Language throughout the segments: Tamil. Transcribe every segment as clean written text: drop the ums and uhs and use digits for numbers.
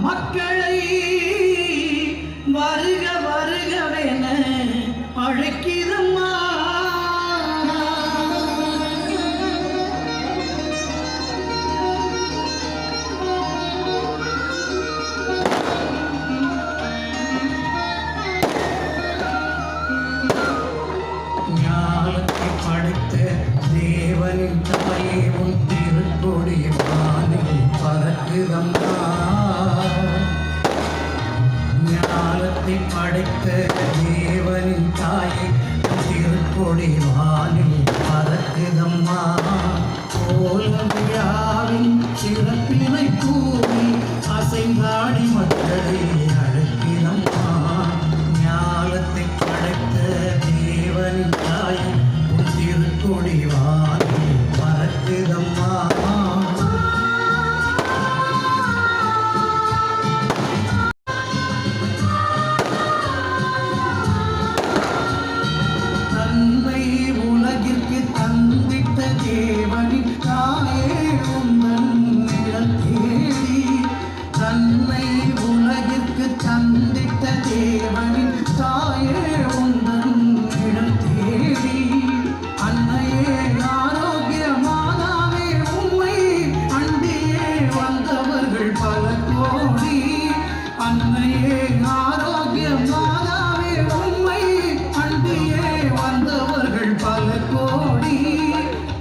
மக்களை வருக வருகவென அழைக்கிறம்மா. ஞானத்தை படைத்த தேவனின் தாயே உன் திருக்கொடி வானில் பறக்குதம்மா. ஞானத்தை படைத்த தேவனின் தாயை திருக்கொடி வானில் பறக்குதம்மா. கோல விழாவின் சிறப்பினை கூறி அசைந்தாடி மக்களை அழைக்கிறம்மா. ஞானத்தை படைத்த தேவனின் தாயை திருக்கொடி வானில் பறக்குதம்மா. தேவனின் தாயே உந்தன் நிழல் தேடி தன்னை உலகிற்கு தந்திட்ட தேவனின் தாயே உந்தன் நிழல் தேடி அன்னையே ஆரோக்கிய மாதாவே உம்மை அண்டியே வந்தவர்கள் பல கோடி. அன்னையே ஆரோக்கிய மாதாவே உம்மை அண்டியே வந்தவர்கள் பல கோடி.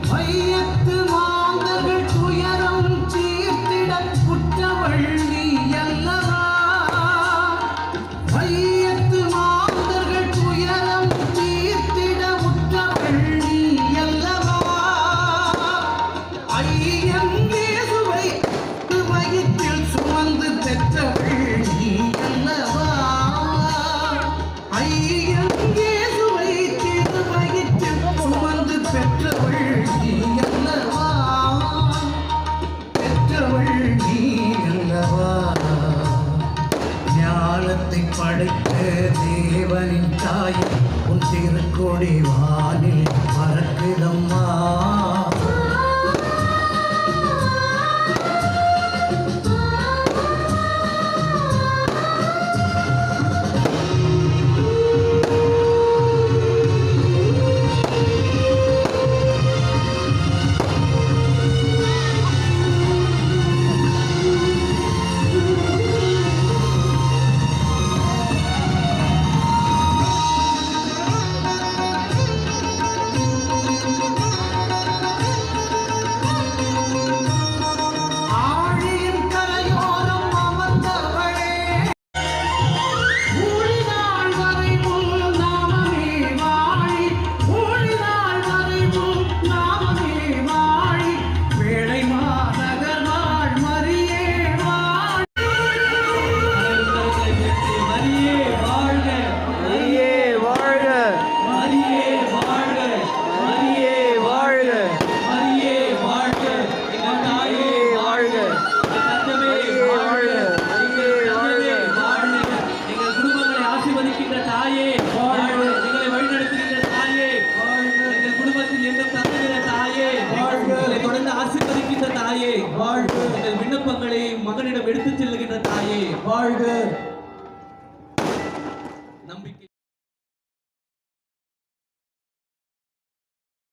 வையத்து மாந்தர்கள் துயரம் சீர்த்திட குற்றவள் நீ அல்லவா. வையத்து மாந்தர்கள் துயரம் சீர்த்திட உற்றவள் நீ அல்லவா. ஐயன் இயேசுவை வயிற்றில் சுமந்து பெற்றவள் நீ அல்லவா. ஐயன் இயேசுவை வயிற்றில் சுமந்து பெற்றவள் ஞானத்தை படைத்த தேவனின் தாயை உன் திருக்கொடி வானில் பறக்குதம்மா. விண்ணப்பங்களை மகனிடம் எடுத்துச் செல்லுகின்ற தாயே வாழ்க.